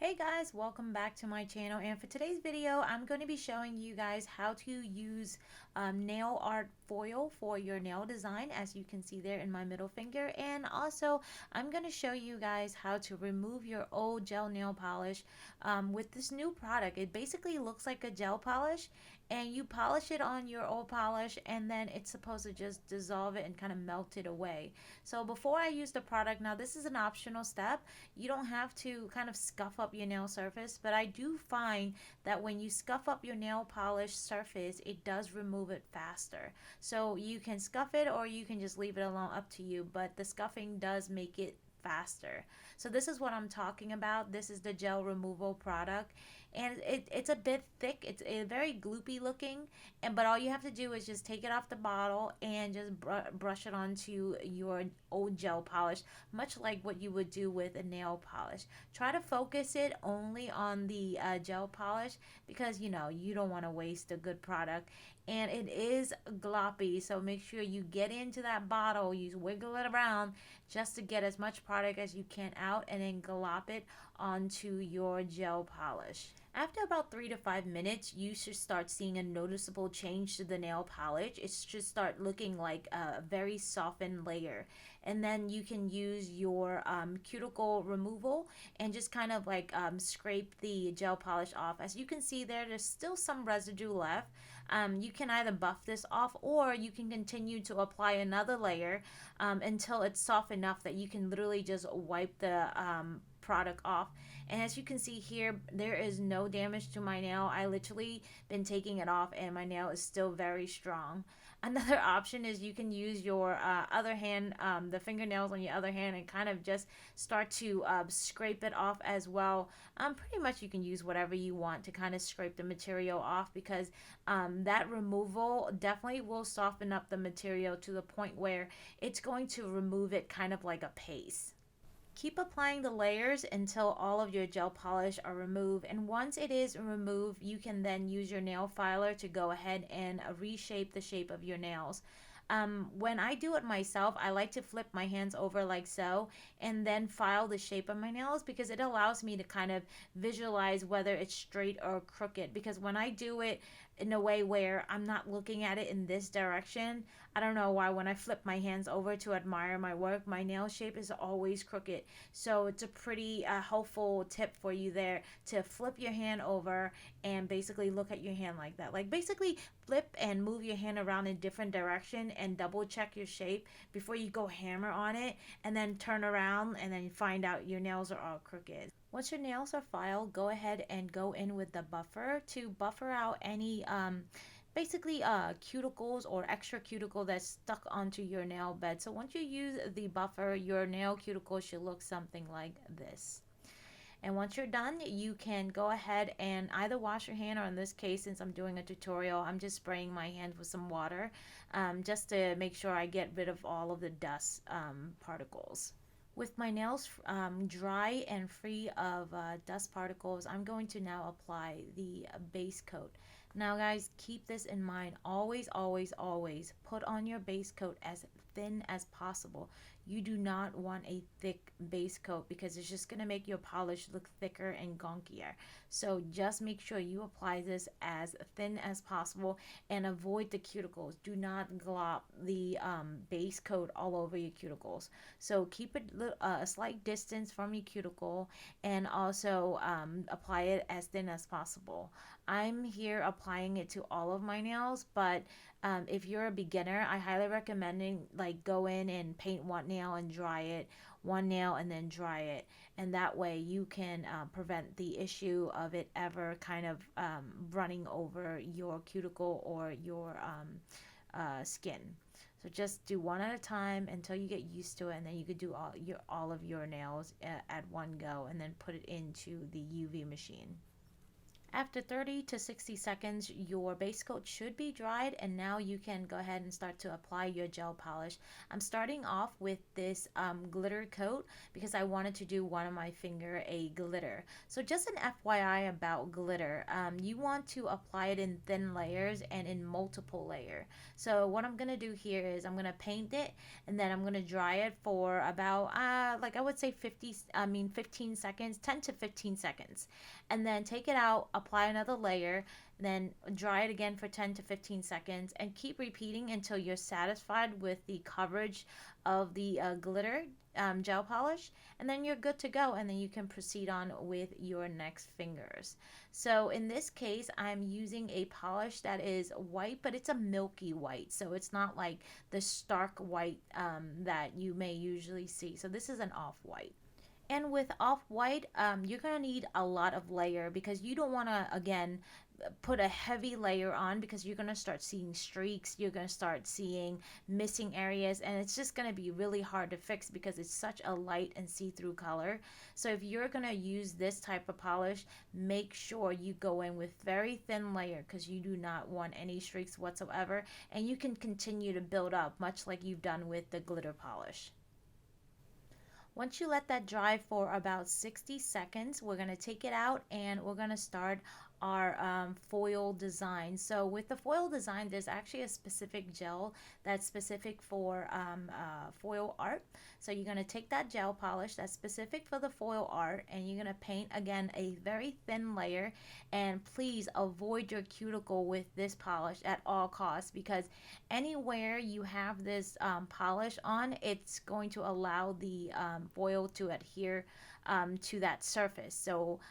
Hey guys, welcome back to my channel, and for today's video I'm going to be showing you guys how to use nail art foil for your nail design, as you can see there in my middle finger. And also I'm going to show you guys how to remove your old gel nail polish with this new product. It basically looks like a gel polish, and you polish it on your old polish, and then it's supposed to just dissolve it and kind of melt it away. So before I use the product, now this is an optional step. You don't have to kind of scuff up your nail surface, but I do find that when you scuff up your nail polish surface, it does remove it faster. So you can scuff it or you can just leave it alone, up to you, but the scuffing does make it faster. So this is what I'm talking about. This is the gel removal product, and it's a bit thick. It's a very gloopy looking, and but all you have to do is just take it off the bottle and just brush it onto your old gel polish, much like what you would do with a nail polish. Try to focus it only on the gel polish, because you don't want to waste a good product, and it is gloppy, so make sure you get into that bottle, you wiggle it around just to get as much product as you can out, and then glop it onto your gel polish. After about 3 to 5 minutes, you should start seeing a noticeable change to the nail polish. It should start looking like a very softened layer. And then you can use your cuticle removal and just kind of like scrape the gel polish off. As you can see there's still some residue left. You can either buff this off, or you can continue to apply another layer until it's soft enough that you can literally just wipe the product off. And as you can see here, there is no damage to my nail. I literally been taking it off and my nail is still very strong. Another option is you can use your other hand, the fingernails on your other hand, and kind of just start to scrape it off as well. Pretty much you can use whatever you want to kind of scrape the material off, because that removal definitely will soften up the material to the point where it's going to remove it kind of like a paste. Keep applying the layers until all of your gel polish are removed, and once it is removed, you can then use your nail filer to go ahead and reshape the shape of your nails. When I do it myself, I like to flip my hands over like so and then file the shape of my nails, because it allows me to kind of visualize whether it's straight or crooked. Because when I do it in a way where I'm not looking at it in this direction, I don't know why, when I flip my hands over to admire my work, my nail shape is always crooked. So it's a pretty helpful tip for you there, to flip your hand over and basically look at your hand like that. Like basically flip and move your hand around in different direction and double check your shape before you go hammer on it, and then turn around and then find out your nails are all crooked. Once your nails are filed, go ahead and go in with the buffer to buffer out any basically cuticles or extra cuticle that's stuck onto your nail bed. So once you use the buffer, your nail cuticle should look something like this. And once you're done, you can go ahead and either wash your hand, or in this case, since I'm doing a tutorial, I'm just spraying my hands with some water, just to make sure I get rid of all of the dust particles. With my nails dry and free of dust particles, I'm going to now apply the base coat. Now guys, keep this in mind. Always, always, always put on your base coat as thin as possible. You do not want a thick base coat, because it's just going to make your polish look thicker and gunkier. So just make sure you apply this as thin as possible, and avoid the cuticles. Do not glop the base coat all over your cuticles. So keep it a slight distance from your cuticle, and also apply it as thin as possible. I'm here applying it to all of my nails, but if you're a beginner, I highly recommend like go in and paint one nail and dry it, one nail and then dry it, and that way you can prevent the issue of it ever kind of running over your cuticle or your skin. So just do one at a time until you get used to it, and then you could do all of your nails at one go, and then put it into the UV machine. After 30 to 60 seconds, your base coat should be dried, and now you can go ahead and start to apply your gel polish. I'm starting off with this glitter coat because I wanted to do one of my finger a glitter. So just an FYI about glitter, you want to apply it in thin layers and in multiple layer. So what I'm going to do here is I'm going to paint it, and then I'm going to dry it for about like I would say 15 seconds, 10 to 15 seconds, and then take it out, apply another layer, then dry it again for 10 to 15 seconds, and keep repeating until you're satisfied with the coverage of the glitter gel polish, and then you're good to go, and then you can proceed on with your next fingers. So in this case, I'm using a polish that is white, but it's a milky white, so it's not like the stark white that you may usually see. So this is an off-white. And with off-white, you're going to need a lot of layer because you don't want to, again, put a heavy layer on because you're going to start seeing streaks, you're going to start seeing missing areas, and it's just going to be really hard to fix because it's such a light and see-through color. So if you're going to use this type of polish, make sure you go in with very thin layer because you do not want any streaks whatsoever, and you can continue to build up much like you've done with the glitter polish. Once you let that dry for about 60 seconds, we're going to take it out and we're going to start our foil design. So with the foil design, there's actually a specific gel that's specific for foil art. So you're going to take that gel polish that's specific for the foil art, and you're going to paint again a very thin layer. And please avoid your cuticle with this polish at all costs, because anywhere you have this polish on, it's going to allow the foil to adhere to that surface. So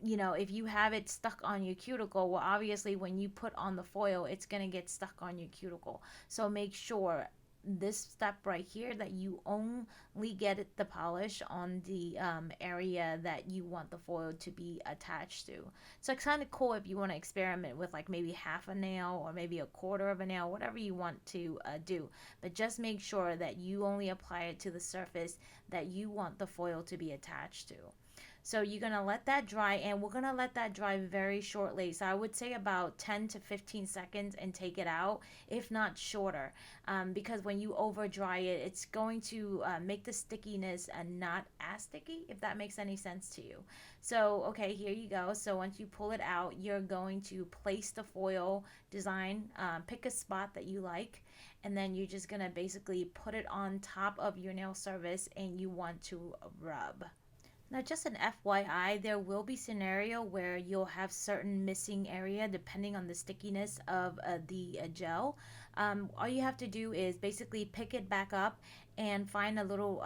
if you have it stuck on your cuticle, well, obviously when you put on the foil, it's going to get stuck on your cuticle. So make sure this step right here that you only get the polish on the area that you want the foil to be attached to. So it's kind of cool if you want to experiment with like maybe half a nail or maybe a quarter of a nail, whatever you want to do. But just make sure that you only apply it to the surface that you want the foil to be attached to. So you're going to let that dry, and we're going to let that dry very shortly. So I would say about 10 to 15 seconds and take it out, if not shorter, because when you over dry it, it's going to make the stickiness not as sticky, if that makes any sense to you. So, okay, here you go. So once you pull it out, you're going to place the foil design, pick a spot that you like, and then you're just going to basically put it on top of your nail surface, and you want to rub. Now, just an FYI, there will be scenario where you'll have certain missing area depending on the stickiness of the gel. All you have to do is basically pick it back up and find a little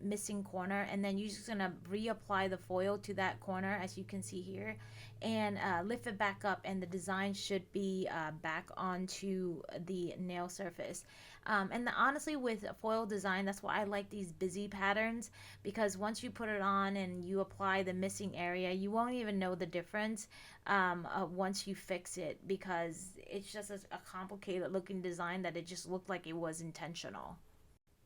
missing corner, and then you're just gonna reapply the foil to that corner, as you can see here, and lift it back up, and the design should be back onto the nail surface. Honestly, with foil design, that's why I like these busy patterns, because once you put it on and you apply the missing area, you won't even know the difference once you fix it, because it's just a complicated looking design that it just looked like it was intentional.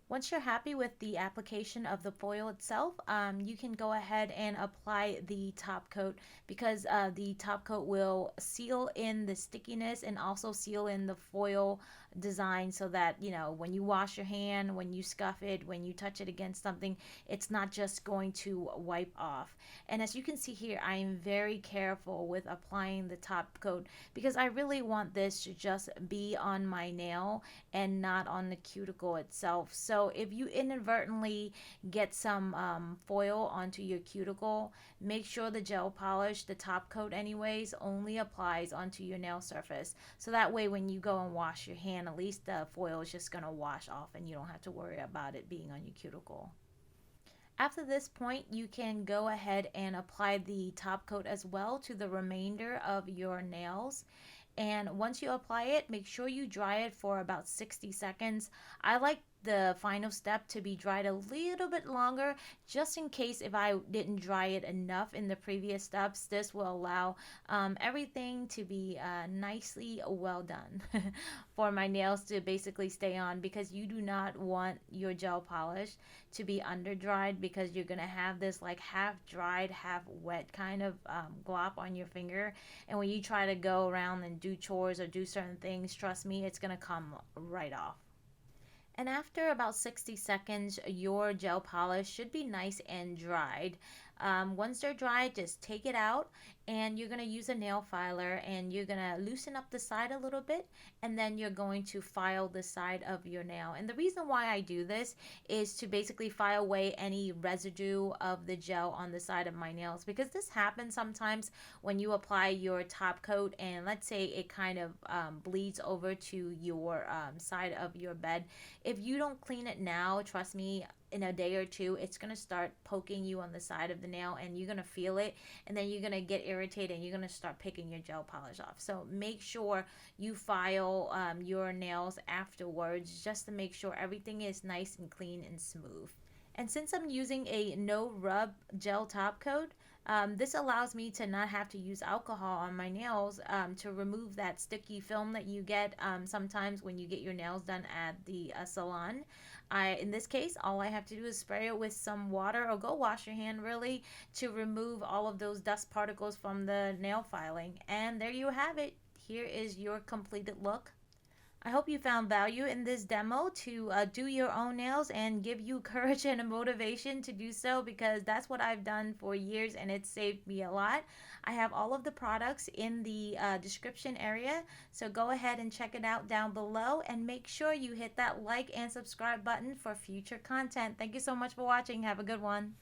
Once you're happy with the application of the foil itself, you can go ahead and apply the top coat, because the top coat will seal in the stickiness and also seal in the foil design, so that when you wash your hand, when you scuff it, when you touch it against something, it's not just going to wipe off. And as you can see here, I am very careful with applying the top coat because I really want this to just be on my nail and not on the cuticle itself. So if you inadvertently get some foil onto your cuticle, make sure the gel polish, the top coat anyways, only applies onto your nail surface. So that way when you go and wash your hand, at least the foil is just going to wash off and you don't have to worry about it being on your cuticle. After this point, you can go ahead and apply the top coat as well to the remainder of your nails. And once you apply it, make sure you dry it for about 60 seconds. I like the final step to be dried a little bit longer, just in case if I didn't dry it enough in the previous steps. This will allow everything to be nicely well done for my nails to basically stay on, because you do not want your gel polish to be under dried, because you're gonna have this like half dried half wet kind of glop on your finger, and when you try to go around and do chores or do certain things, trust me, it's gonna come right off. And after about 60 seconds, your gel polish should be nice and dried. Once they're dried, just take it out, and you're going to use a nail filer, and you're going to loosen up the side a little bit, and then you're going to file the side of your nail. And the reason why I do this is to basically file away any residue of the gel on the side of my nails, because this happens sometimes when you apply your top coat and let's say it kind of bleeds over to your side of your bed. If you don't clean it now, trust me, in a day or two, it's going to start poking you on the side of the nail, and you're going to feel it, and then you're going to get irritated, and you're going to start picking your gel polish off. So make sure you file your nails afterwards, just to make sure everything is nice and clean and smooth. And since I'm using a no rub gel top coat, this allows me to not have to use alcohol on my nails to remove that sticky film that you get sometimes when you get your nails done at the salon. In this case, all I have to do is spray it with some water, or go wash your hand really, to remove all of those dust particles from the nail filing. And there you have it. Here is your completed look. I hope you found value in this demo to do your own nails and give you courage and a motivation to do so, because that's what I've done for years and it saved me a lot. I have all of the products in the description area, so go ahead and check it out down below, and make sure you hit that like and subscribe button for future content. Thank you so much for watching. Have a good one.